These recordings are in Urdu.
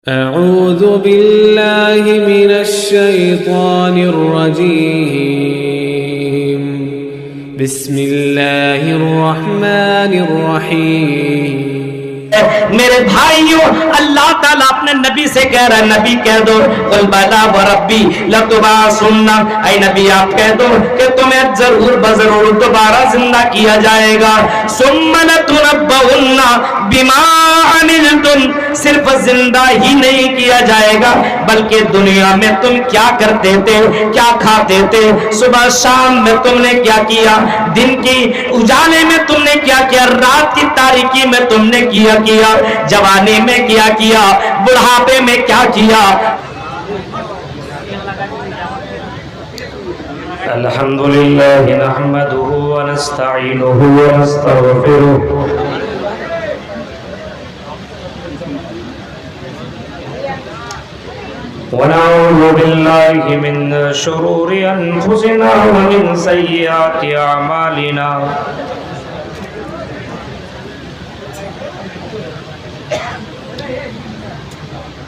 أعوذ بالله من الشيطان الرجيم بسم الله الرحمن الرحيم میرے بھائیوں، اللہ تعالیٰ اپنے نبی سے کہہ رہا ہے، نبی کہہ دو قل بلا وربی لتبعثن، اے نبی آپ کہہ دو کہ تمہیں ضرور بضرور دوبارہ زندہ کیا جائے گا، ثم لتنبؤن بما عملتم، صرف زندہ ہی نہیں کیا جائے گا بلکہ دنیا میں تم کیا کرتے تھے، کیا کھاتے تھے، صبح شام میں تم نے کیا کیا، دن کی اجالے میں تم نے کیا کیا، رات کی تاریکی میں تم نے کیا جوانی میں کیا کیا، بڑھاپے میں کیا کیا۔ الحمدللہ نحمدہ ونستعینہ ونستغفرہ ونعوذ باللہ من شرور انفسنا ومن سیئات اعمالنا،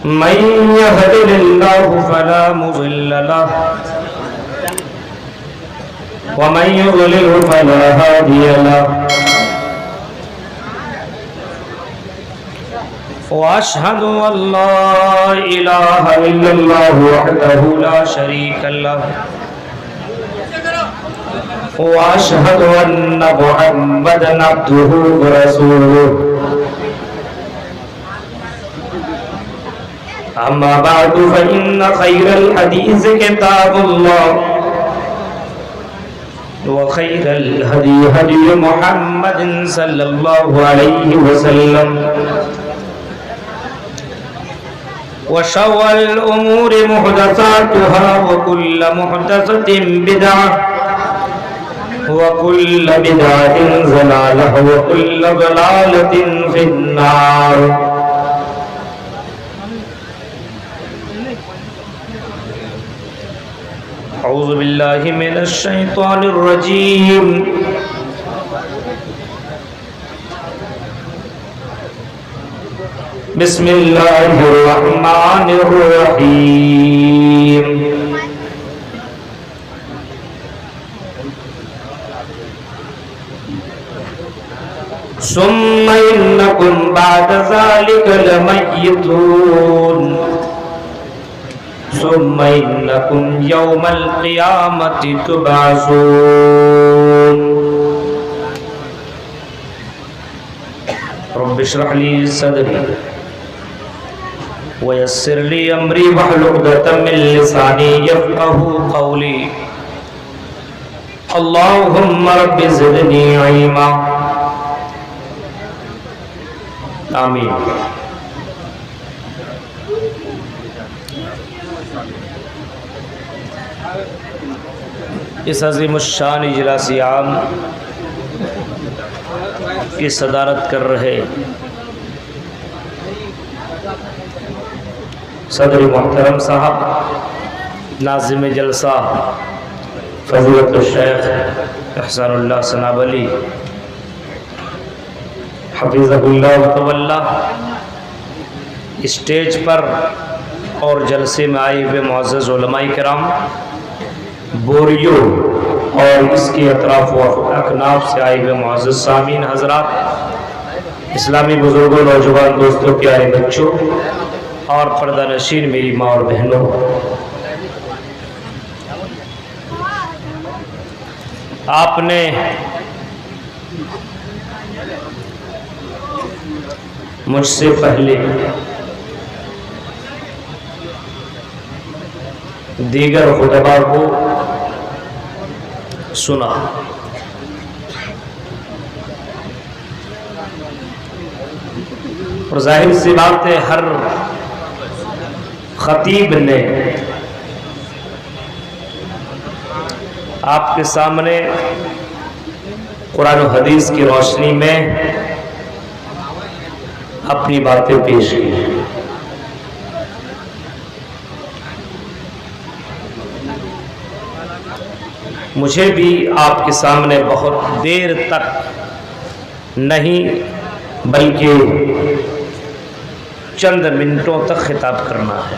من يهد الله فلا مضل له ومن يضلل فلا هادي له، واشهد ان لا اله الا الله وحده لا شريك له، واشهد ان محمدا عبده ورسوله، اما بعد فإن خير الحديث كتاب الله وخير الهدي هدي محمد صلى الله عليه وسلم، وشر الأمور محدثاتها وكل محدثة بدعة وكل بدعة ضلالة وكل ضلالة في النار۔ اعوذ باللہ من الشیطان الرجیم، بسم اللہ الرحمن الرحیم، ثم انکم بعد ذلك لمیتون ثم انکم یوم القیامت تبعثون۔ رب اشرح لی صدری ویسر لی امری واحلل عقدۃ من لسانی یفقهوا قولی، اللہم رب زدنی علما، آمین۔ اس عظیم الشان اجلاس عام کی صدارت کر رہے صدر محترم صاحب، ناظم جلسہ فضیلت الشیخ احسان اللہ ثناب علی حفظہ اللہ وتولہ، اسٹیج پر اور جلسے میں آئے ہوئے معزز علماء کرام، بوریو اور اس کے اطراف و اکناف سے آئے ہوئے معزز سامعین حضرات، اسلامی بزرگوں، نوجوان دوستوں، پیارے بچوں اور پردہ نشین میری ماں اور بہنوں، آپ نے مجھ سے پہلے دیگر خطبہ کو سنا، اور ظاہر سی بات ہے ہر خطیب نے آپ کے سامنے قرآن و حدیث کی روشنی میں اپنی باتیں پیش کی۔ مجھے بھی آپ کے سامنے بہت دیر تک نہیں بلکہ چند منٹوں تک خطاب کرنا ہے۔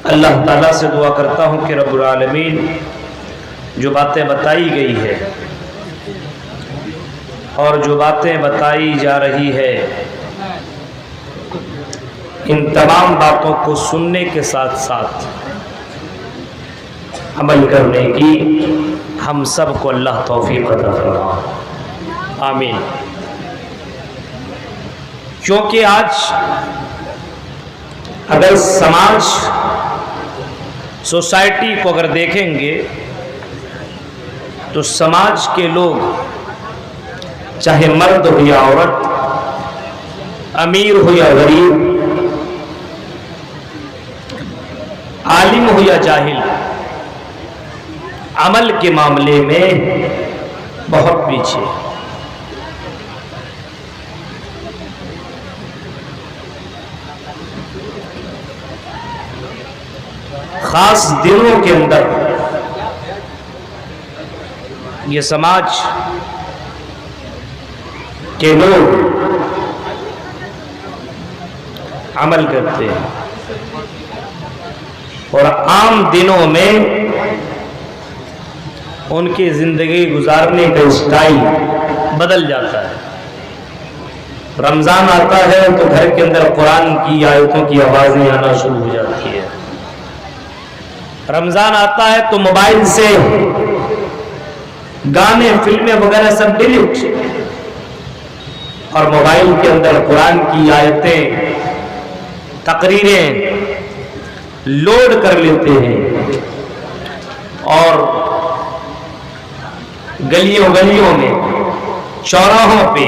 اللہ تعالیٰ سے دعا کرتا ہوں کہ رب العالمین جو باتیں بتائی گئی ہے اور جو باتیں بتائی جا رہی ہے، ان تمام باتوں کو سننے کے ساتھ ساتھ عمل کرنے کی ہم سب کو اللہ توفیق عطا فرمائے، آمین۔ کیونکہ آج اگر سماج سوسائٹی کو اگر دیکھیں گے تو سماج کے لوگ، چاہے مرد ہو یا عورت، امیر ہو یا غریب، عالم ہو یا جاہل، عمل کے معاملے میں بہت پیچھے۔ خاص دنوں کے اندر یہ سماج کے لوگ عمل کرتے ہیں اور عام دنوں میں ان کی زندگی گزارنے کا اسٹائل بدل جاتا ہے۔ رمضان آتا ہے تو گھر کے اندر قرآن کی آیتوں کی آوازیں آنا شروع ہو جاتی ہے۔ رمضان آتا ہے تو موبائل سے گانے، فلمیں وغیرہ سب ڈیلیٹ، اور موبائل کے اندر قرآن کی آیتیں، تقریریں لوڈ کر لیتے ہیں، اور گلیوں میں، چوراہوں پہ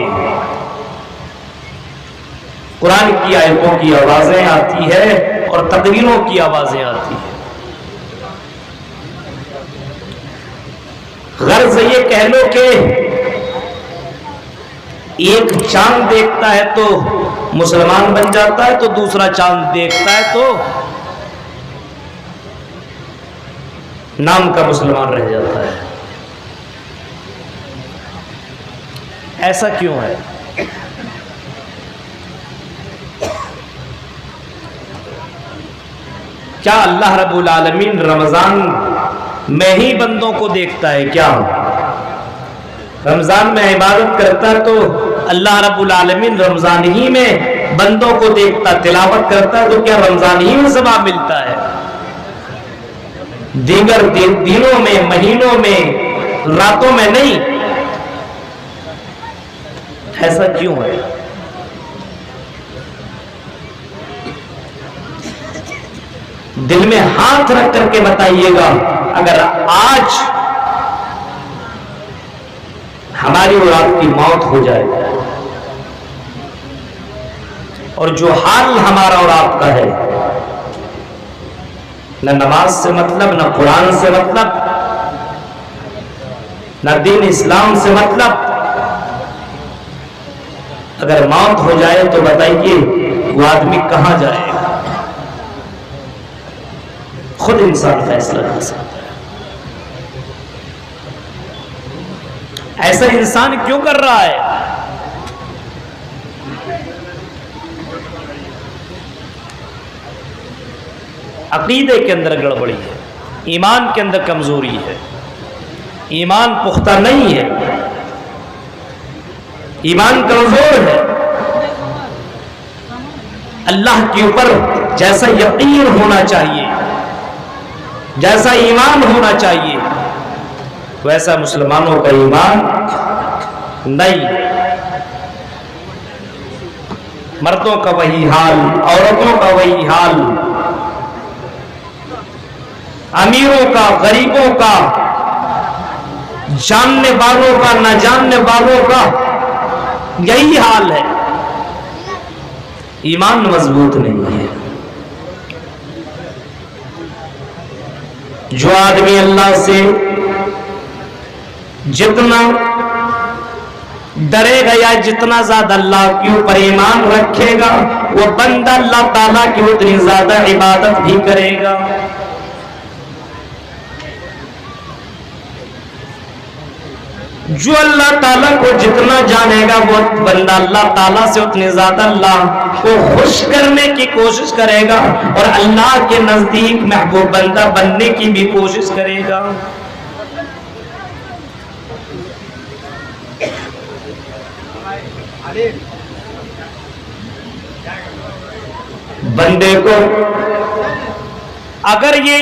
قرآن کی آیتوں کی آوازیں آتی ہے اور تقریروں کی آوازیں آتی ہیں۔ غرض یہ کہہ لو کہ ایک چاند دیکھتا ہے تو مسلمان بن جاتا ہے، تو دوسرا چاند دیکھتا ہے تو نام کا مسلمان رہ جاتا ہے۔ ایسا کیوں ہے؟ کیا اللہ رب العالمین رمضان میں ہی بندوں کو دیکھتا ہے کیا؟ رمضان میں عبادت کرتا تو اللہ رب العالمین رمضان ہی میں بندوں کو دیکھتا، تلاوت کرتا تو کیا رمضان ہی میں ثواب ملتا ہے؟ دیگر دنوں میں، مہینوں میں، راتوں میں نہیں؟ ایسا کیوں ہے؟ دل میں ہاتھ رکھ کر کے بتائیے گا، اگر آج ہماری اور آپ کی موت ہو جائے اور جو حال ہمارا اور آپ کا ہے، نہ نماز سے مطلب، نہ قرآن سے مطلب، نہ دین اسلام سے مطلب، اگر موت ہو جائے تو بتائیے وہ آدمی کہاں جائے گا؟ خود انسان فیصلہ کر سکتا ہے۔ ایسا انسان کیوں کر رہا ہے؟ عقیدے کے اندر گڑبڑی ہے، ایمان کے اندر کمزوری ہے، ایمان پختہ نہیں ہے، ایمان کمزور ہے۔ اللہ کے اوپر جیسا یقین ہونا چاہیے، جیسا ایمان ہونا چاہیے، ویسا مسلمانوں کا ایمان نہیں۔ مردوں کا وہی حال، عورتوں کا وہی حال، امیروں کا، غریبوں کا، جاننے والوں کا، نہ جاننے والوں کا یہی حال ہے۔ ایمان مضبوط نہیں ہے۔ جو آدمی اللہ سے جتنا ڈرے گا یا جتنا زیادہ اللہ کے اوپر ایمان رکھے گا، وہ بندہ اللہ تعالیٰ کی اتنی زیادہ عبادت بھی کرے گا۔ جو اللہ تعالیٰ کو جتنا جانے گا وہ بندہ اللہ تعالیٰ سے اتنی زیادہ اللہ کو خوش کرنے کی کوشش کرے گا اور اللہ کے نزدیک محبوب بندہ بننے کی بھی کوشش کرے گا. بندے کو اگر یہ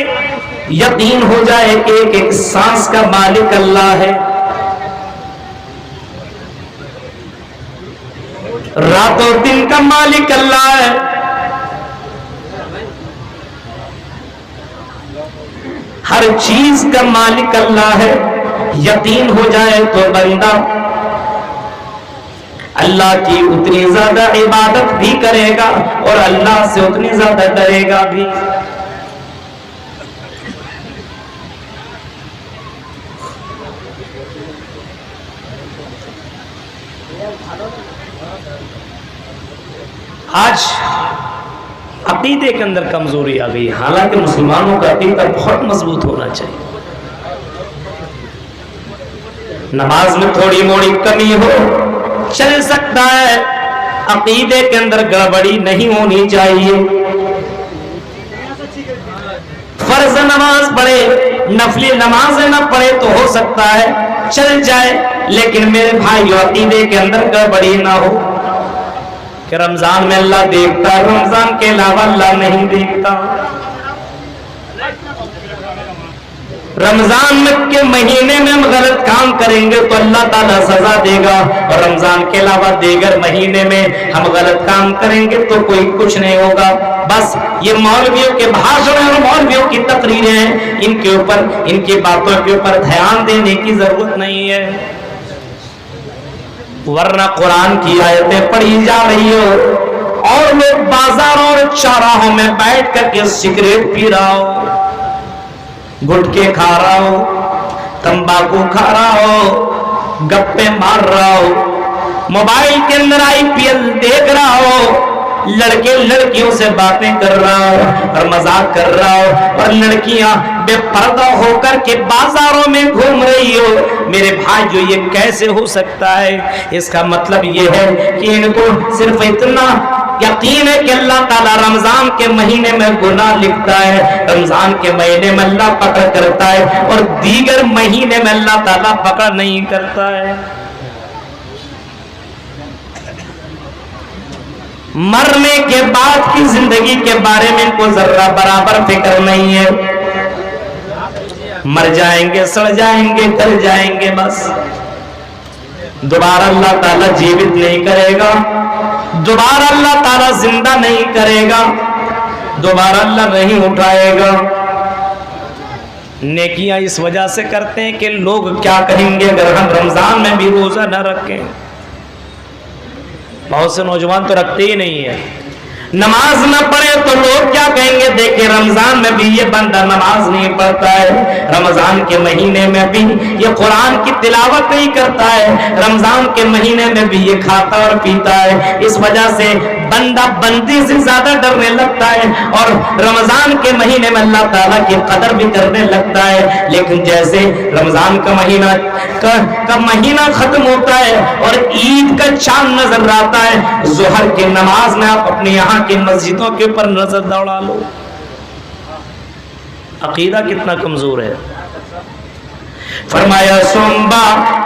یقین ہو جائے کہ ایک ایک سانس کا مالک اللہ ہے, رات اور دن کا مالک اللہ ہے, ہر چیز کا مالک اللہ ہے, یقین ہو جائے تو بندہ اللہ کی اتنی زیادہ عبادت بھی کرے گا اور اللہ سے اتنی زیادہ ڈرے گا بھی. آج عقیدے کے اندر کمزوری آ گئی, حالانکہ مسلمانوں کا عقیدہ بہت مضبوط ہونا چاہیے. نماز میں تھوڑی موڑی کمی ہو چل سکتا ہے, عقیدے کے اندر گڑبڑی نہیں ہونی چاہیے. فرض نماز پڑھے, نفلی نماز نہ پڑھے تو ہو سکتا ہے چل جائے, لیکن میرے بھائیو عقیدے کے اندر گڑبڑی نہ ہو کہ رمضان میں اللہ دیکھتا, رمضان کے علاوہ اللہ نہیں دیکھتا. رمضان کے مہینے میں ہم غلط کام کریں گے تو اللہ تعالیٰ سزا دے گا, اور رمضان کے علاوہ دیگر مہینے میں ہم غلط کام کریں گے تو کوئی کچھ نہیں ہوگا. بس یہ مولویوں کے بھاشن اور مولویوں کی تقریریں ہیں, ان کے اوپر, ان کی باتوں کے اوپر دھیان دینے کی ضرورت نہیں ہے. ورنہ قرآن کی آیتیں پڑھی جا رہی ہو اور لوگ بازاروں اور چوراہوں میں بیٹھ کر کے سگریٹ پی رہا ہو, گٹکے کھا رہا ہو, تمباکو کھا رہا ہو, گپے مار رہا ہو, موبائل کے اندر IPL دیکھ رہا ہو, لڑکے لڑکیوں سے باتیں کر رہا ہو اور مذاق کر رہا ہو, اور لڑکیاں بے پردہ ہو کر کے بازاروں میں گھوم رہی ہو, میرے بھائی جو یہ کیسے ہو سکتا ہے؟ اس کا مطلب یہ ہے کہ ان کو صرف اتنا یقین ہے کہ اللہ تعالیٰ رمضان کے مہینے میں گناہ لکھتا ہے, رمضان کے مہینے میں اللہ پکڑ کرتا ہے اور دیگر مہینے میں اللہ تعالیٰ پکڑ نہیں کرتا ہے. مرنے کے بعد کی زندگی کے بارے میں ان کو ذرہ برابر فکر نہیں ہے. مر جائیں گے, سڑ جائیں گے, گل جائیں گے, بس دوبارہ اللہ تعالیٰ جیوت نہیں کرے گا, دوبارہ اللہ تعالیٰ زندہ نہیں کرے گا, دوبارہ اللہ نہیں اٹھائے گا. نیکیاں اس وجہ سے کرتے ہیں کہ لوگ کیا کہیں گے اگر ہم رمضان میں بھی روزہ نہ رکھیں. بہت سے نوجوان تو رکھتے ہی نہیں ہے, نماز نہ پڑھے تو لوگ کیا کہیں گے, دیکھیں رمضان میں بھی یہ بندہ نماز نہیں پڑھتا ہے, رمضان کے مہینے میں بھی یہ قرآن کی تلاوت نہیں کرتا ہے, رمضان کے مہینے میں بھی یہ کھاتا اور پیتا ہے. اس وجہ سے بندہ بندی سے زیادہ ڈرنے لگتا ہے اور رمضان کے مہینے میں اللہ تعالیٰ کی قدر بھی کرنے لگتا ہے. لیکن جیسے رمضان کا مہینہ ختم ہوتا ہے اور عید کا چاند نظر آتا ہے, ظہر کی نماز میں آپ اپنے یہاں کی مسجدوں کے اوپر نظر دوڑا لو, عقیدہ کتنا کمزور ہے. فرمایا سنبا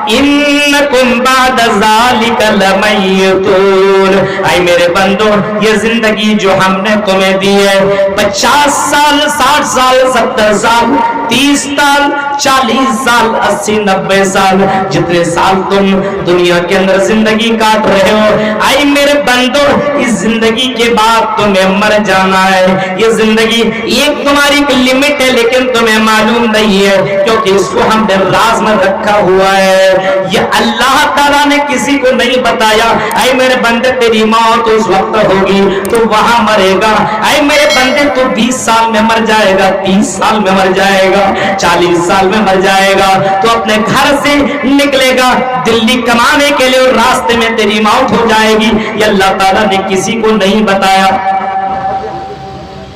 انکم بعد ذالک لمیتون, اے میرے بندو یہ زندگی جو ہم نے تمہیں دی ہے 50 سال 60 سال 70 سال 30 سال 40 سال 80 90 سال جتنے سال تم دنیا کے اندر زندگی کاٹ رہے ہو, اے میرے بندو اس زندگی کے بعد تمہیں مر جانا ہے. یہ زندگی ایک تمہاری لمٹ ہے لیکن تمہیں معلوم نہیں ہے کیونکہ اس کو ہم نے راز میں رکھا ہوا ہے. یہ اللہ تعالیٰ نے کسی کو نہیں بتایا. اے میرے بندے تیری موت اس وقت ہوگی تو وہاں مرے گا, اے میرے بندے تو 20 سال میں مر جائے گا, 30 سال میں مر جائے گا, 40 سال میں مر جائے گا, تو اپنے گھر سے نکلے گا دلی کمانے کے لیے اور راستے میں تیری موت ہو جائے گی. یہ اللہ تعالیٰ نے کسی کو نہیں بتایا.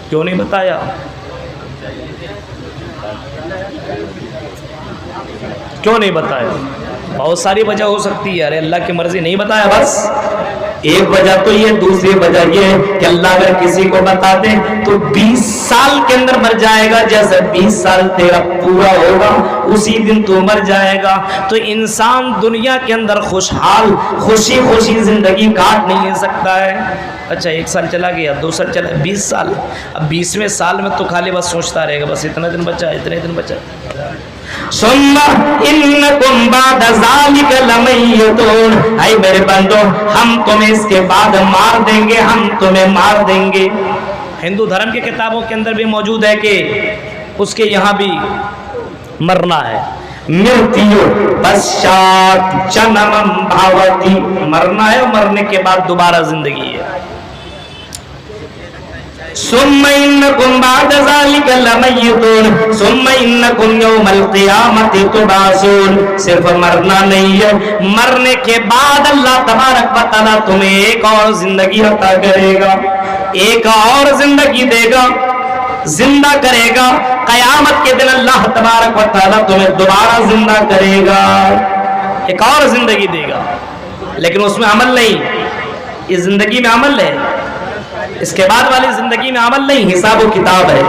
کیوں نہیں بتایا؟ کیوں نہیں بتایا؟ بہت ساری وجہ ہو سکتی ہے، ارے اللہ کی مرضی نہیں بتایا بس ایک وجہ تو یہ، دوسری وجہ یہ ہے کہ اللہ اگر کسی کو بتا دے تو 20 سال کے اندر مر جائے گا، جیسے 20 سال تیرا پورا ہوگا اسی دن تو مر جائے گا۔ تو انسان دنیا کے اندر خوشحال خوشی خوشی زندگی کاٹ نہیں سکتا ہے۔ اچھا 1 سال چلا گیا، 2 سال چلا، 20 سال، اب 20ویں سال میں تو خالی بس سوچتا رہے گا بس اتنا دن بچا، اتنے دن بچا۔ ثم انکم بعد ذالک لمیتون، اے میرے بندو ہم تمہیں اس کے بعد مار دیں گے، ہم تمہیں مار دیں گے۔ ہندو دھرم کی کتابوں کے اندر بھی موجود ہے کہ اس کے یہاں بھی مرنا ہے، مرتیو پشچات جنمم بھاوتی، مرنا ہے اور مرنے کے بعد دوبارہ زندگی ہے۔ ثم انکم بعد ذالک لمیتون ثم انکم یوم القیامت تبعثون، صرف مرنا نہیں ہے، مرنے کے بعد اللہ تبارک و تعالیٰ تمہیں ایک اور زندگی عطا کرے گا، ایک اور زندگی دے گا، زندہ کرے گا۔ قیامت کے دن اللہ تبارک و تعالیٰ تمہیں دوبارہ زندہ کرے گا، ایک اور زندگی دے گا، لیکن اس میں عمل نہیں، اس زندگی میں عمل ہے، اس کے بعد والی زندگی میں عمل نہیں، حساب و کتاب ہے۔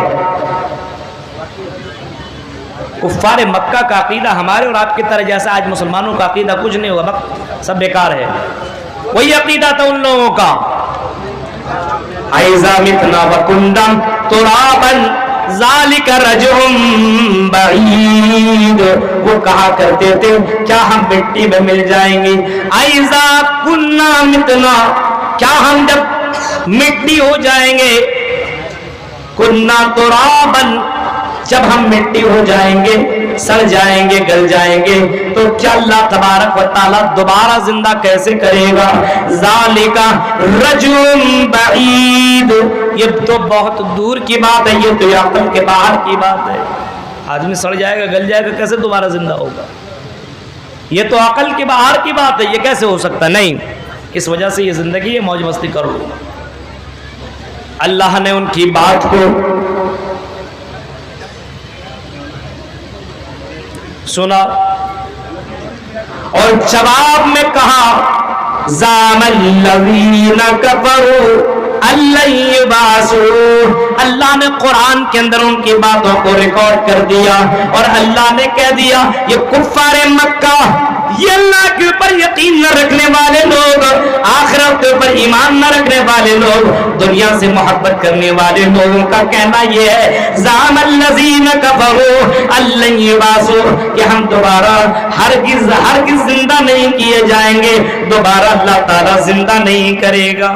کفار مکہ کا عقیدہ ہمارے اور آپ کی طرح جیسا آج مسلمانوں کا عقیدہ کچھ نہیں ہوگا، سب بیکار ہے، وہی عقیدہ تھا ان لوگوں کا۔ اِذَا مِتْنَا وَكُنَّا تُرَابًا ذَلِكَ رَجْعٌ بَعِيدٌ، وہ کہا کرتے تھے کیا ہم مٹی میں مل جائیں گے، اِذَا كُنَّا مِتْنَا، کیا ہم جب مٹی ہو جائیں گے، کنا ترابن، جب ہم مٹی ہو جائیں گے، سڑ جائیں گے، گل جائیں گے، تو کیا اللہ تبارک و تعالیٰ دوبارہ زندہ کیسے کرے گا؟ ذالک رجل بعید، یہ تو بہت دور کی بات ہے، یہ تو عقل کے باہر کی بات ہے۔ آدمی سڑ جائے گا، گل جائے گا، کیسے دوبارہ زندہ ہوگا؟ یہ تو عقل کے باہر کی بات ہے، یہ کیسے ہو سکتا؟ نہیں، اس وجہ سے یہ زندگی ہے، موج مستی کر لو۔ اللہ نے ان کی بات کو سنا اور جواب میں کہا زعم الذین کفروا اللہ یبعثوا، اللہ نے قرآن کے اندر ان کی باتوں کو ریکارڈ کر دیا اور اللہ نے کہہ دیا یہ کفار مکہ، یہ اللہ کے اوپر یقین نہ رکھنے والے لوگ، آخرت کے اوپر ایمان نہ رکھنے والے لوگ، دنیا سے محبت کرنے والے لوگوں کا کہنا یہ ہے زعم الذین کفروا لن یبعثوا، کہ ہم دوبارہ ہرگز زندہ نہیں کیے جائیں گے، دوبارہ اللہ تعالیٰ زندہ نہیں کرے گا۔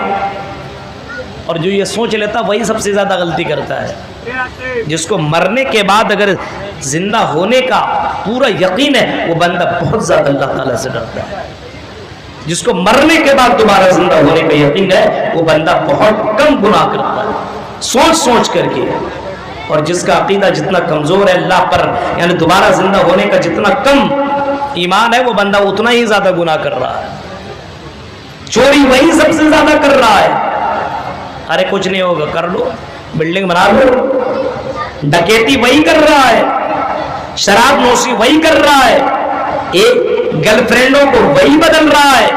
اور جو یہ سوچ لیتا وہی سب سے زیادہ غلطی کرتا ہے۔ جس کو مرنے کے بعد اگر زندہ ہونے کا پورا یقین ہے وہ بندہ بہت زیادہ اللہ تعالیٰ سے ڈرتا ہے۔ جس کو مرنے کے بعد دوبارہ زندہ ہونے کا یقین ہے وہ بندہ بہت کم گناہ کرتا ہے، سوچ سوچ کر کے۔ اور جس کا عقیدہ جتنا کمزور ہے اللہ پر، یعنی دوبارہ زندہ ہونے کا جتنا کم ایمان ہے، وہ بندہ اتنا ہی زیادہ گناہ کر رہا ہے۔ چوری وہی سب سے زیادہ کر رہا ہے، ارے کچھ نہیں ہوگا کر لو، بلڈنگ بنا لو، ڈکیتی وہی کر رہا ہے، شراب نوشی وہی کر رہا ہے، ایک گرل فرینڈوں کو وہی بدل رہا ہے،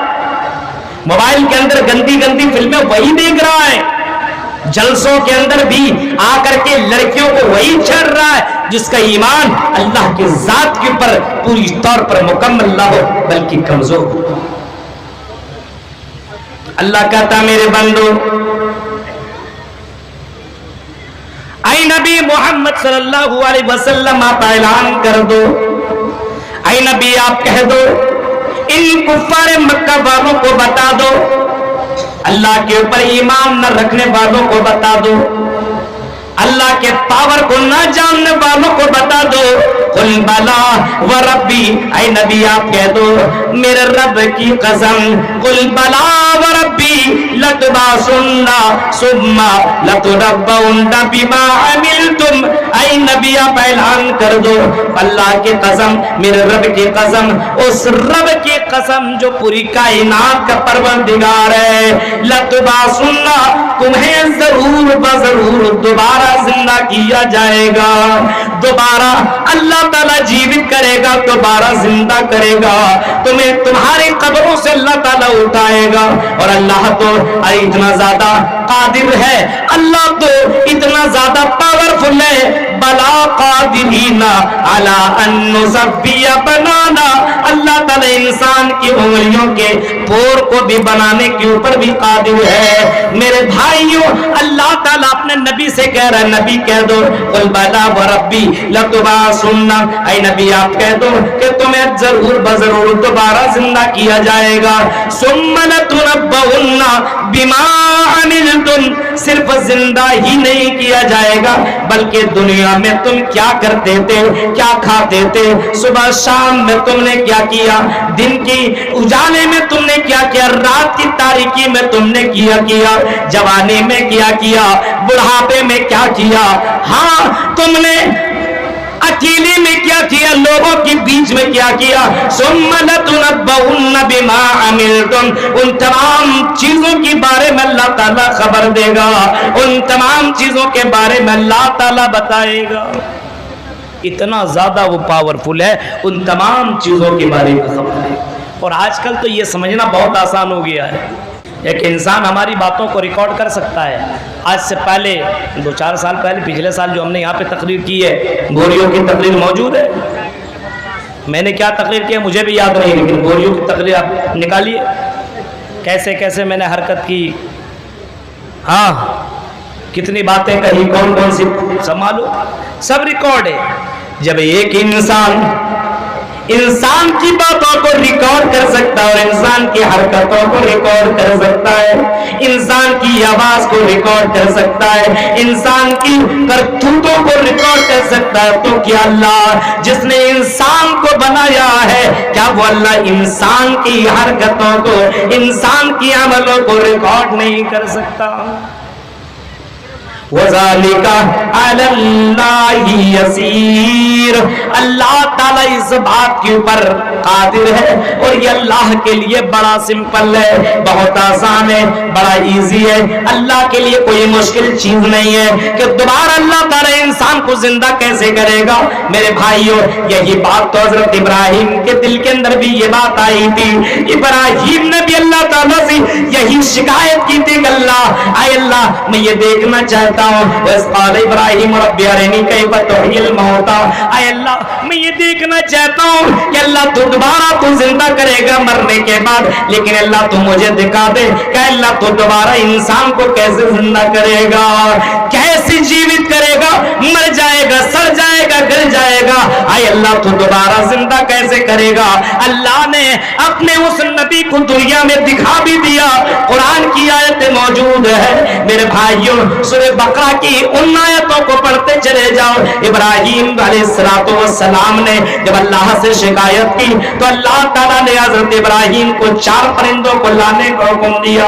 موبائل کے اندر گندی گندی فلمیں وہی دیکھ رہا ہے، جلسوں کے اندر بھی آ کر کے لڑکیوں کو وہی چھڑ رہا ہے، جس کا ایمان اللہ کی ذات کے اوپر پوری طور پر مکمل نہ ہو بلکہ کمزور ہو۔ اللہ کہتا میرے بندو، اے نبی محمد صلی اللہ علیہ وسلم آپ اعلان کر دو، اے نبی آپ کہہ دو، ان کفار مکہ والوں کو بتا دو، اللہ کے اوپر ایمان نہ رکھنے والوں کو بتا دو، اللہ کے پاور کو نہ جاننے والوں کو بتا دو، قل بلا وربی، اے نبی آپ کہہ دو میرے رب کی قسم، قل بلا وربی لتبعثن ثم لتنبؤن بما عملتم، اے نبی آپ اعلان کر دو اللہ کی قسم، میرے رب کی قسم، اس رب کی قسم جو پوری کائنات کا پروردگار ہے، لتبعثن، تمہیں ضرور بضرور دوبارہ زندہ کیا جائے گا. دوبارہ اللہ تعالیٰ جیوت کرے گا، دوبارہ زندہ کرے گا تمہیں. تمہاری قبروں سے اللہ تعالیٰ اٹھائے گا. اور اللہ تو اتنا زیادہ قادر ہے، اللہ تو اتنا زیادہ پاورفل ہے. بلا قادرین علی ان نسوی بنانا، اللہ تعالیٰ انسان کی انگلیوں کے پور کو بھی بنانے کے اوپر بھی قادر ہے. میرے بھائیوں، اللہ تعالیٰ اپنے نبی سے کہہ رہا ہے، نبی کہہ دو قل بلا وربی لتبعثن، اے نبی آپ کہہ دو کہ تمہیں ضرور بضرور دوبارہ زندہ کیا جائے گا. ثم لتنبؤن بما عملتم، صرف زندہ ہی نہیں کیا جائے گا بلکہ دنیا میں تم کیا کرتے تھے، کیا کھاتے تھے، صبح شام میں تم نے کیا کیا، دن کی اجالے میں تم نے کیا کیا، رات کی تاریکی میں تم نے کیا کیا، جوانی میں کیا کیا، بڑھاپے میں کیا کیا، ہاں تم نے اکیلے میں کیا کیا، لوگوں کے بیچ میں کیا کیا. ثم لتنبؤن بما عملتم، ان تمام چیزوں کے بارے میں اللہ تعالیٰ خبر دے گا، ان تمام چیزوں کے بارے میں اللہ تعالیٰ بتائے گا. اتنا زیادہ وہ پاورفل ہے، ان تمام چیزوں کے بارے میں خبر دے گا. اور آج کل تو یہ سمجھنا بہت آسان ہو گیا ہے، ایک انسان ہماری باتوں کو ریکارڈ کر سکتا ہے. آج سے پہلے 2-4 سال پہلے، پچھلے سال جو ہم نے یہاں پہ تقریر کی ہے، گوریوں کی تقریر موجود ہے. میں نے کیا تقریر کی ہے مجھے بھی یاد نہیں، لیکن گوریوں کی تقریر آپ نکالیے، کیسے کیسے میں نے حرکت کی، ہاں کتنی باتیں کہی، کون کون سی سنبھالو، سب ریکارڈ ہے. جب ایک انسان کی باتوں کو ریکارڈ کر سکتا ہے اور انسان کی حرکتوں کو ریکارڈ کر سکتا ہے، انسان کی آواز کو ریکارڈ کر سکتا ہے، انسان کی کرتوتوں کو ریکارڈ کر سکتا ہے، تو کیا اللہ جس نے انسان کو بنایا ہے، کیا وہ اللہ انسان کی حرکتوں کو، انسان کی عملوں کو ریکارڈ نہیں کر سکتا؟ وَذَلِكَ عَلَى اللَّهِ يَسِيرٌ، اللہ تعالیٰ اس بات کے اوپر قادر ہے اور یہ اللہ کے لیے بڑا سمپل ہے، بہت آسان ہے، بڑا ایزی ہے. اللہ کے لیے کوئی مشکل چیز نہیں ہے کہ دوبارہ اللہ تعالیٰ انسان کو زندہ کیسے کرے گا. میرے بھائیوں، یہی بات تو حضرت ابراہیم کے دل کے اندر بھی یہ بات آئی تھی. ابراہیم نے بھی اللہ تعالیٰ سے یہی شکایت کی تھی کہ اللہ، اے اللہ میں یہ دیکھنا چاہتا ہوں، قال ابراہیم رب ارنی کیف تحیی الموتى، اے اللہ میں یہ دیکھنا چاہتا ہوں کہ اللہ تو دوبارہ تو زندہ کرے گا مرنے کے بعد، لیکن اللہ تو مجھے دکھا دے کہ اللہ تو دوبارہ انسان کو کیسے زندہ کرے گا، کیسے جیوت کرے گا، مر جائے گا، سڑ جائے گا، گل جائے گا، اے اللہ تو دوبارہ زندہ کیسے کرے گا. اللہ نے اپنے اس نبی کو دنیا میں دکھا بھی دیا. قرآن کی آیت موجود ہے میرے بھائیوں، سورہ بقرہ کی ان آیتوں کو پڑھتے چلے جاؤ. ابراہیم علیہ السلام نے جب اللہ سے شکایت کی تو اللہ تعالیٰ نے حضرت ابراہیم کو 4 پرندوں کو لانے کا حکم دیا،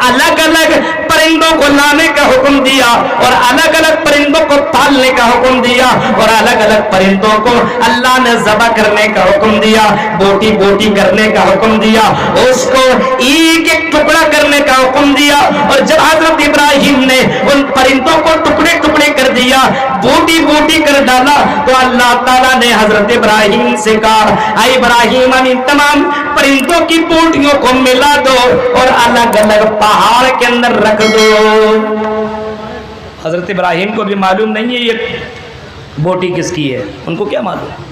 الگ الگ پرندوں کو لانے کا حکم دیا، اور الگ الگ پرندوں کو پالنے کا حکم دیا، اور الگ الگ پرندوں کو اللہ نے ذبح کرنے کا حکم دیا، بوٹی بوٹی کرنے کا حکم دیا، اس کو ایک ایک ٹکڑا کرنے کا حکم دیا. اور جب حضرت ابراہیم نے ان پرندوں کو ٹکڑے ٹکڑے کر دیا، بوٹی بوٹی کر ڈالا، تو اللہ تعالیٰ نے حضرت ابراہیم سے کہا اے ابراہیم ان تمام پرندوں کی بوٹیوں کو ملا دو اور الگ الگ پہاڑ کے اندر رکھ دو. حضرت ابراہیم کو بھی معلوم نہیں ہے یہ بوٹی کس کی ہے، ان کو کیا معلوم،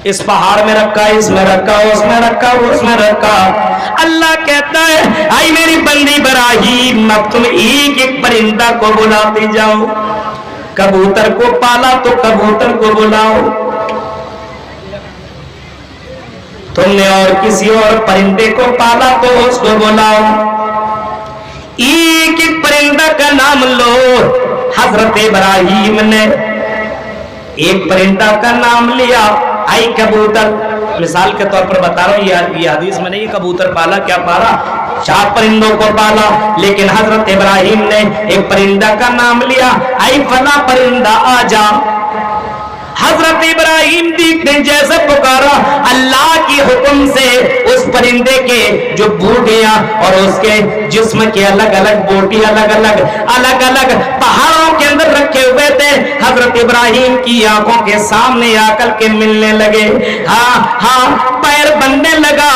اس پہاڑ میں رکھا، اس میں رکھا، اس میں رکھا، اس میں رکھا. اللہ کہتا ہے اے میری بندی ابراہیم اب تم ایک ایک پرندہ کو بلاتے جاؤ، کبوتر کو پالا تو کبوتر کو بلاؤ، تم نے اور کسی اور پرندے کو پالا تو اس کو بلاؤ، ایک ایک پرندہ کا نام لو. حضرت ابراہیم نے ایک پرندہ کا نام لیا، آئی کبوتر، مثال کے طور پر بتا رہا ہوں، یہ حدیث میں نہیں، کبوتر پالا، کیا پالا، 4 پرندوں کو پالا، لیکن حضرت ابراہیم نے ایک پرندہ کا نام لیا، آئی فلاں پرندہ آ جا. حضرت ابراہیم دیکھتے جیسے پکارا اللہ کی حکم سے اس پرندے کے جو بوٹیاں اور اس کے جسم کے الگ الگ بوٹی الگ الگ پہاڑوں کے اندر رکھے ہوئے تھے، حضرت ابراہیم کی آنکھوں کے سامنے آ کر کے ملنے لگے. ہاں پیر بننے لگا،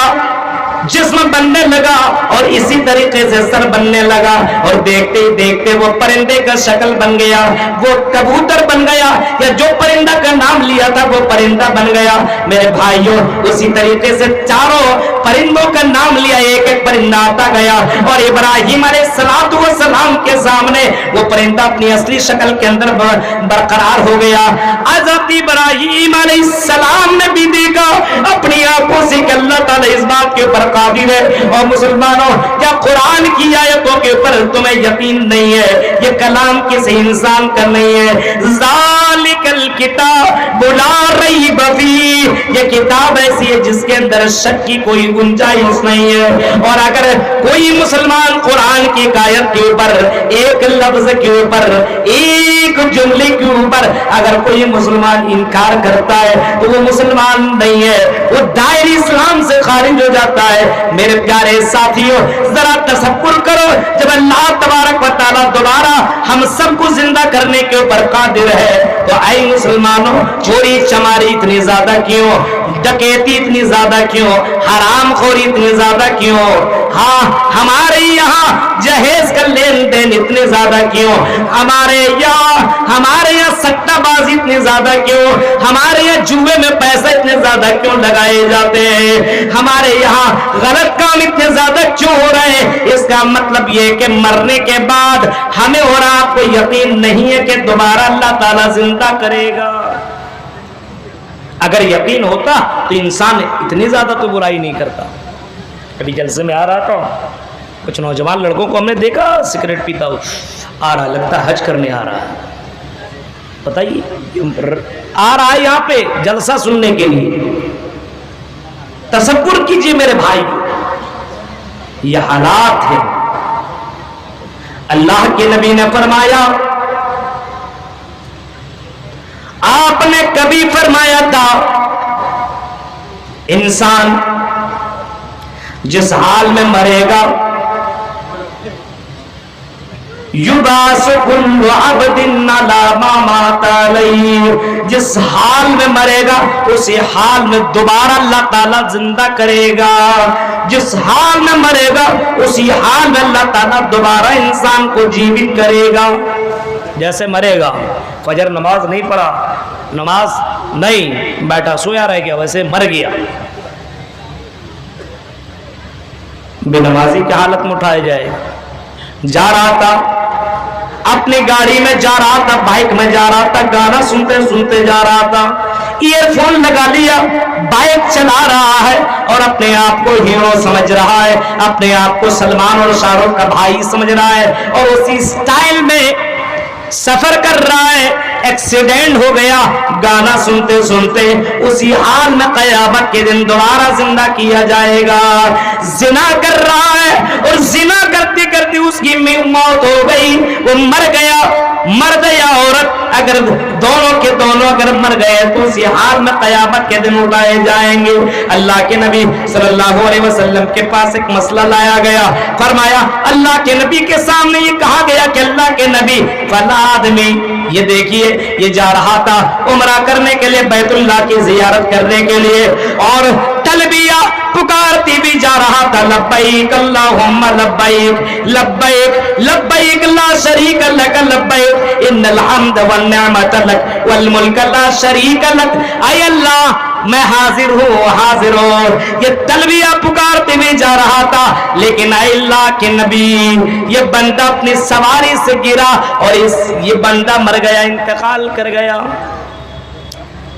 جسم بننے لگا اور اسی طریقے سے سر بننے لگا، اور دیکھتے ہی دیکھتے وہ پرندے کا شکل بن گیا، وہ کبوتر بن گیا، یا جو پرندہ کا نام لیا تھا وہ پرندہ بن گیا. میرے بھائیوں اسی طریقے سے چاروں پرندوں کا نام لیا، ایک ایک پرندہ آتا گیا، اور ابراہیم علیہ السلام کے سامنے وہ پرندہ اپنی اصلی شکل کے اندر برقرار ہو گیا. حضرت ابراہیم علیہ السلام نے بھی دیکھا اپنی آنکھوں سے کہ اللہ تعالیٰ اس بات کے اوپر قادر ہے. اور مسلمانوں کیا قرآن کی آیتوں کے اوپر تمہیں یقین نہیں ہے؟ یہ کلام کسی انسان کا نہیں ہے. ذالک الکتاب لا ریب فیہ، یہ کتاب ایسی ہے جس کے اندر شک کی کوئی گنجائش نہیں ہے. اور اگر کوئی مسلمان قرآن کی آیت کے اوپر ایک لفظ کے اوپر ایک جملے کے اوپر اگر کوئی مسلمان انکار کرتا ہے تو وہ مسلمان نہیں ہے، وہ دائرہ اسلام سے خارج ہو جاتا ہے. میرے پیارے ساتھیوں ذرا تصور کرو جب اللہ تبارک و تعالیٰ دوبارہ ہم سب کو زندہ کرنے کے اوپر قادر ہے تو اے مسلمانوں چوری چماری اتنی زیادہ کیوں، ڈکیتی اتنی زیادہ کیوں، حرام خوری اتنی زیادہ کیوں، ہاں ہمارے یہاں جہیز کا لین دین اتنے زیادہ کیوں، ہمارے یہاں سٹہ بازی اتنی زیادہ کیوں، ہمارے یہاں جوئے میں پیسے اتنے زیادہ کیوں لگائے جاتے ہیں، ہمارے یہاں غلط کام اتنے زیادہ کیوں ہو رہے ہیں؟ اس کا مطلب یہ کہ مرنے کے بعد ہمیں اور آپ کو یقین نہیں ہے کہ دوبارہ اللہ تعالیٰ زندہ کرے گا. اگر یقین ہوتا تو انسان اتنی زیادہ تو برائی نہیں کرتا. کبھی جلسے میں آ رہا تھا، کچھ نوجوان لڑکوں کو ہم نے دیکھا سگریٹ پیتا آ رہا، لگتا ہے حج کرنے آ رہا ہے. بتائیے آ رہا ہے یہاں پہ جلسہ سننے کے لیے. تصور کیجئے میرے بھائی، یہ حالات ہیں. اللہ کے نبی نے فرمایا، آپ نے کبھی فرمایا تھا انسان جس حال میں مرے گا یبعث کل عبد علی ما مات علیہ، جس حال میں مرے گا اسی حال میں دوبارہ اللہ تعالیٰ زندہ کرے گا. جس حال میں مرے گا اسی حال میں اللہ تعالیٰ دوبارہ انسان کو جیوت کرے گا. جیسے مرے گا، فجر نماز نہیں پڑھا، نماز نہیں بیٹھا سویا رہ گیا، ویسے مر گیا. بے نمازی کی حالت میں اٹھایا جائے. جا رہا تھا اپنی گاڑی میں، جا رہا تھا بائک میں، جا رہا تھا گانا سنتے سنتے جا رہا تھا، ایئر فون لگا لیا، بائک چلا رہا ہے اور اپنے آپ کو ہیرو سمجھ رہا ہے، اپنے آپ کو سلمان اور شاہ رخ کا بھائی سمجھ رہا ہے، اور اسی سٹائل میں سفر کر رہا ہے. ایکسیڈنٹ ہو گیا، گانا سنتے سنتے اسی حال میں قیامت کے دن دوبارہ زندہ کیا جائے گا. زنا کر رہا ہے اور زنا کرتے کرتے اس کی موت ہو گئی، وہ مر گیا. مرد یا عورت اگر دونوں کے دونوں اگر مر گئے تو اسی حال میں قیامت کے دن اٹھائے جائیں گے. اللہ کے نبی صلی اللہ علیہ وسلم کے پاس ایک مسئلہ لایا گیا، فرمایا اللہ کے نبی کے سامنے یہ کہا گیا کہ اللہ کے نبی فلاں آدمی یہ دیکھیے یہ جا رہا تھا عمرہ کرنے کے لیے، بیت اللہ کی زیارت کرنے کے لیے، اور تلبیہ پکارتی بھی جا رہا تھا، لبیک اللہم لبیک لبیک لبیک لا شریک لک لبیک ان الحمد والنعمت لک والملک لا شریک لک. اے اللہ میں حاضر ہوں. یہ تلبیہ پکارتے ہوئے جا رہا تھا، لیکن اے اللہ کے نبی یہ بندہ اپنی سواری سے گرا اور یہ بندہ مر گیا، انتقال کر گیا.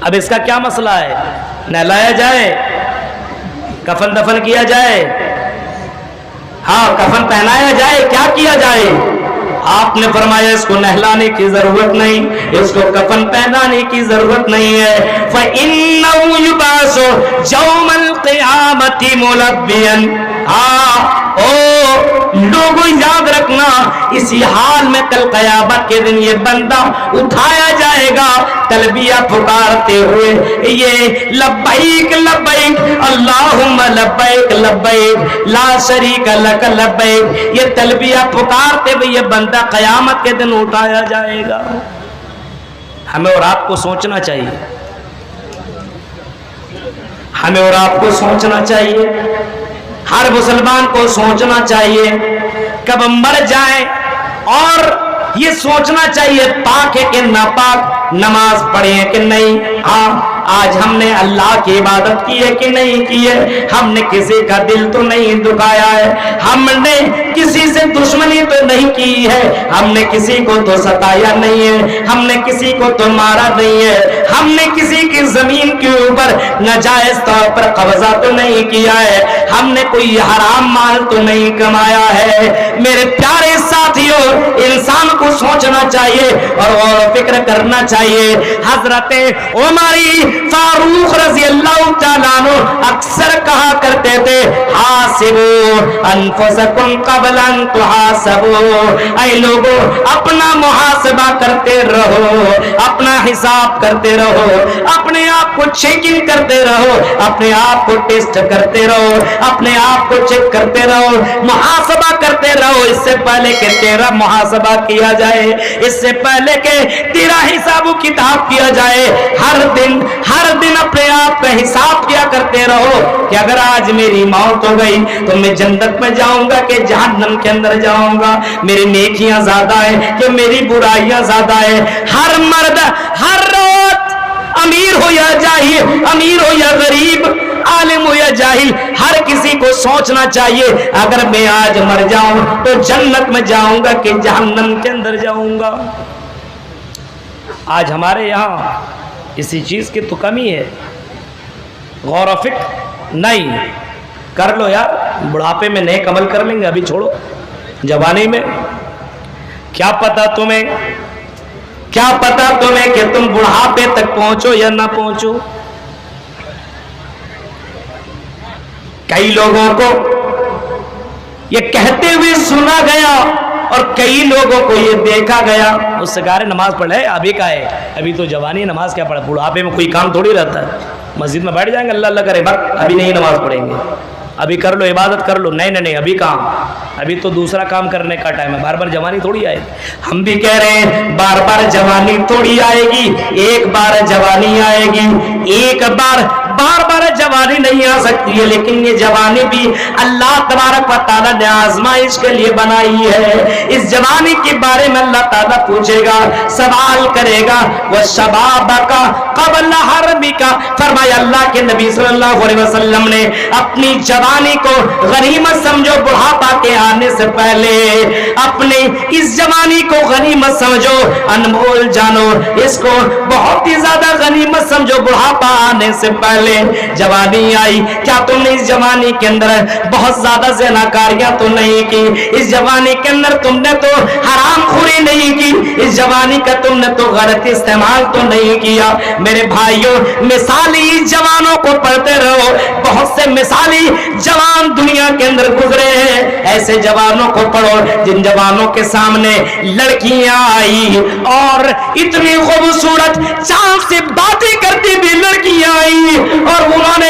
اب اس کا کیا مسئلہ ہے؟ نہلایا جائے، کفن دفن کیا جائے، ہاں کفن پہنایا جائے، کیا کیا جائے؟ آپ نے فرمایا اس کو نہلانے کی ضرورت نہیں، اس کو کفن پہنانے کی ضرورت نہیں ہے. فَإِنَّهُ يُبْعَثُ يَوْمَ الْقِيَامَةِ مُلَبِّيًا. لوگوں یاد رکھنا، اس اسی حال میں کل قیامت کے دن یہ بندہ اٹھایا جائے گا تلبیہ پکارتے ہوئے، یہ لبیک لبیک اللہم لبیک لبیک لا شریک لک لبیک، یہ تلبیہ پکارتے ہوئے یہ بندہ قیامت کے دن اٹھایا جائے گا۔ ہمیں اور آپ کو سوچنا چاہیے، ہمیں اور آپ کو سوچنا چاہیے، ہر مسلمان کو سوچنا چاہیے کب مر جائیں، اور یہ سوچنا چاہیے پاک ہے کہ ناپاک، نماز پڑھے ہیں کہ نہیں، ہاں آج ہم نے اللہ کی عبادت کی ہے کہ نہیں کی ہے، ہم نے کسی کا دل تو نہیں دکھایا ہے، ہم نے کسی سے دشمنی تو نہیں کی ہے، ہم نے کسی کو تو ستایا نہیں ہے، ہم نے کسی کو تو مارا نہیں ہے، ہم نے کسی کی زمین کے اوپر ناجائز طور پر قبضہ تو نہیں کیا ہے، ہم نے کوئی حرام مال تو نہیں کمایا ہے۔ میرے پیارے ساتھیوں، انسان کو سوچنا چاہیے اور غور و فکر کرنا چاہیے۔ حضرت عمر فاروق رضی اللہ تعالیٰ عنہ اکثر کہا کرتے تھے، حاسبوا انفسکم قبل ان تحاسبوا، اے لوگوں اپنا محاسبہ کرتے رہو، اپنا حساب کرتے رہو، اپنے آپ کو چیکنگ کرتے رہو، اپنے آپ کو ٹیسٹ کرتے رہو، اپنے آپ کو چیک کرتے رہو، محاسبہ کرتے رہو، اس سے پہلے کہ تیرا محاسبہ کیا جائے، اس سے پہلے کہ تیرا حساب و کتاب کیا جائے، ہر دن اپنے آپ کا حساب کیا کرتے رہو کہ اگر آج میری موت ہو گئی تو میں جنت میں جاؤں گا کہ جہنم کے اندر جاؤں گا، میری نیکیاں زیادہ ہیں کہ میری برائیاں زیادہ ہیں۔ ہر مرد ہر روز امیر ہو یا جاہل، امیر ہو یا غریب، عالم ہو یا جاہل، ہر کسی کو سوچنا چاہیے اگر میں آج مر جاؤں تو جنت میں جاؤں گا کہ جہنم کے اندر جاؤں گا۔ آج ہمارے یہاں اسی چیز کی تو کمی ہے، غور و فکر نہیں۔ کر لو یار، بڑھاپے میں نیک عمل کر لیں گے، ابھی چھوڑو، جوانی میں کیا پتا تمہیں کہ تم بڑھاپے تک پہنچو یا نہ پہنچو۔ کئی لوگوں کو یہ کہتے ہوئے سنا گیا اور کئی لوگوں کو یہ دیکھا گیا، اس سے کہا رہے نماز پڑھ لے، ابھی کا ہے، ابھی تو جوانی، نماز کیا پڑھا، بڑھاپے میں کوئی کام تھوڑی رہتا ہے، مسجد میں بیٹھ جائیں گے اللہ اللہ کرے، بس ابھی نہیں نماز پڑھیں گے، ابھی کر لو عبادت کر لو، نہیں ابھی کام، ابھی تو دوسرا کام کرنے کا ٹائم ہے، بار بار جوانی تھوڑی آئے گی۔ ہم بھی کہہ رہے ہیں بار بار جوانی تھوڑی آئے گی، ایک بار جوانی آئے گی، ایک بار جوانی نہیں آ سکتی ہے، لیکن یہ جوانی بھی اللہ تبارک و تعالیٰ نے آزمائش کے لیے بنائی ہے۔ اس جوانی کے بارے میں اللہ تعالیٰ پوچھے گا، سوال کرے گا، وَشَبَابَكَ قَبْلَ حَرْبِكَ، فرمایا اللہ کے نبی صلی اللہ علیہ وسلم نے اپنی جوانی کو غنیمت سمجھو، بڑھاپا کے آنے سے پہلے اپنے اس جوانی کو غنیمت سمجھو، انمول جانو، اس کو بہت ہی زیادہ غنیمت سمجھو، بڑھاپا آنے سے پہلے جوانی آئی، کیا تم نے اس جوانی کے اندر بہت زیادہ زناکاریاں تو نہیں کی، اس جوانی کے اندر تم نے تو حرام خوری نہیں کی، اس جوانی کا تم نے تو غلط استعمال تو نہیں کیا۔ میرے بھائیوں، مثالی جوانوں کو پڑھتے رہو، بہت سے مثالی جوان دنیا کے اندر گزرے ہیں، ایسے جوانوں کو پڑھو جن جوانوں کے سامنے لڑکیاں آئی اور اتنی خوبصورت چاند سے باتیں کرتی بھی لڑکیاں آئی اور انہوں نے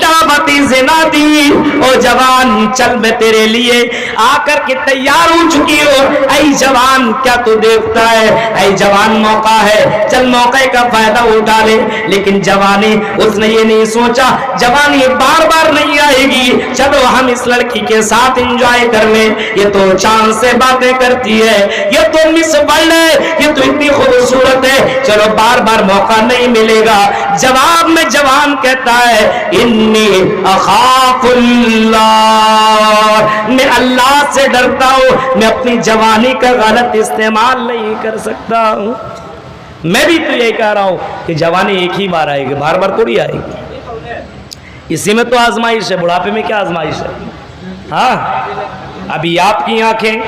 دعوتی زنا دی، او جوان چل میں تیرے لیے آ کر کے تیار ہو چکی ہو، اے جوان کیا تو دیکھتا ہے، اے جوان موقع ہے، چل موقع کا فائدہ اٹھا لے۔ لیکن جوانی اس نے یہ نہیں سوچا جوانی بار بار نہیں آئے گی، چلو ہم اس لڑکی کے ساتھ انجوائے کر لیں، یہ تو چاند سے باتیں کرتی ہے، یہ تو مس ورلڈ ہے، یہ تو اتنی خوبصورت ہے، چلو بار بار موقع نہیں ملے گا۔ جواب میں جوان کہتا ہے انی اخاف اللہ، میں اللہ سے ڈرتا ہوں، میں اپنی جوانی کا غلط استعمال نہیں کر سکتا ہوں۔ میں بھی تو یہ کہہ رہا ہوں کہ جوانی ایک ہی بار آئے گی، بار بار تھوڑی آئے گی، اسی میں تو آزمائش ہے، بڑھاپے میں کیا آزمائش ہے؟ ہاں ابھی آپ کی آنکھیں،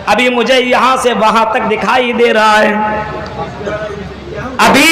ابھی مجھے یہاں سے وہاں تک دکھائی دے رہا ہے، ابھی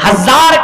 1000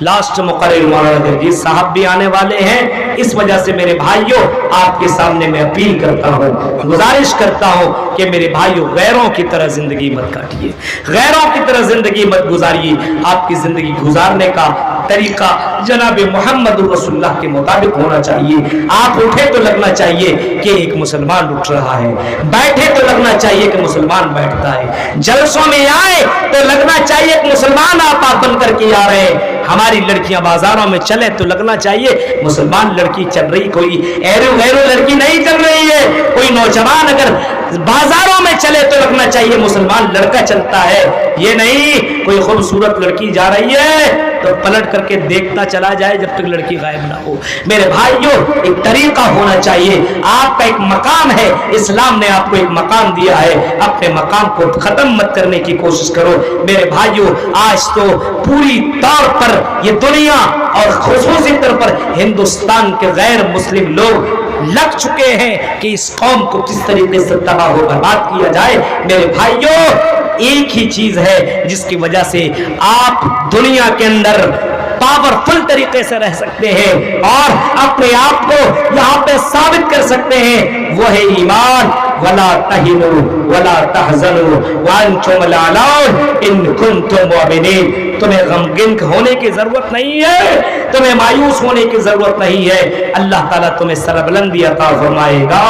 لاسٹ مقرر مولانا درجیت صاحب بھی آنے والے ہیں، اس وجہ سے میرے بھائیوں آپ کے سامنے میں اپیل کرتا ہوں، گزارش کرتا ہوں کہ میرے بھائیوں غیروں کی طرح زندگی مت کاٹیے، غیروں کی طرح زندگی مت گزاریے۔ آپ کی زندگی گزارنے کا طریقہ جناب محمد رسول اللہ کے مطابق ہونا چاہیے۔ آپ اٹھے تو لگنا چاہیے کہ ایک مسلمان اٹھ رہا ہے، بیٹھے تو لگنا چاہیے کہ مسلمان بیٹھتا ہے، جلسوں میں آئے تو لگنا چاہیے کہ مسلمان آپ بن کر کے آ رہے ہیں۔ ہماری لڑکیاں بازاروں میں چلے تو لگنا چاہیے مسلمان لڑکی چل رہی، کوئی ایرو غیرو لڑکی نہیں چل رہی ہے۔ کوئی نوجوان اگر بازاروں میں چلے تو لگنا چاہیے مسلمان لڑکا چلتا ہے، یہ نہیں کوئی خوبصورت لڑکی جا رہی ہے تو پلٹ کر کے دیکھتا چلا جائے جب تک لڑکی غائب نہ ہو۔ میرے بھائیوں ایک طریقہ ہونا چاہیے، آپ کا ایک مقام ہے، اسلام نے آپ کو ایک مقام دیا ہے، اپنے مقام کو ختم مت کرنے کی کوشش کرو۔ میرے بھائیوں آج تو پوری طور پر یہ دنیا اور خصوصی طور پر ہندوستان کے غیر مسلم لوگ لگ چکے ہیں کہ اس قوم کو کس طریقے سے تباہ و برباد کیا جائے۔ میرے بھائیوں ایک ہی چیز ہے جس کی وجہ سے آپ دنیا کے اندر پاورفل طریقے سے رہ سکتے ہیں اور اپنے آپ کو یہاں پہ ثابت کر سکتے ہیں، وہ ہے ایمان۔ وَلَا تَهِنُوا وَلَا تَحْزَنُوا وَأَنْتُمُ الْأَعْلَوْنَ إِن كُنتُم مُّؤْمِنِينَ۔ تمہیں غمگین ہونے کی ضرورت نہیں ہے، تمہیں مایوس ہونے کی ضرورت نہیں ہے، اللہ تعالیٰ تمہیں سربلندی عطا فرمائے گا،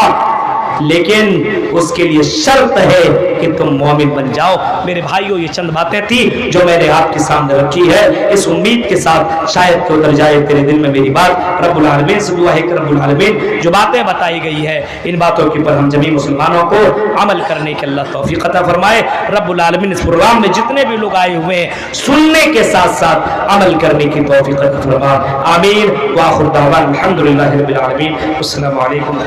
لیکن اس کے لیے شرط ہے کہ تم مومن بن جاؤ۔ میرے بھائیوں یہ چند باتیں تھی جو میں نے آپ کے سامنے رکھی ہے، اس امید کے ساتھ شاید کہ اتر جائے تیرے دل میں میری بات۔ رب العالمین سے دعا ہے کہ رب العالمین جو باتیں بتائی گئی ہے ان باتوں کے اوپر ہم جميع مسلمانوں کو عمل کرنے کے اللہ توفیق عطا فرمائے۔ رب العالمین اس پروگرام میں جتنے بھی لوگ آئے ہوئے ہیں سننے کے ساتھ ساتھ عمل کرنے کی توفیق عطا فرما، آمین۔ وآخر دعوانا الحمدللہ رب العالمین۔ السلام علیکم۔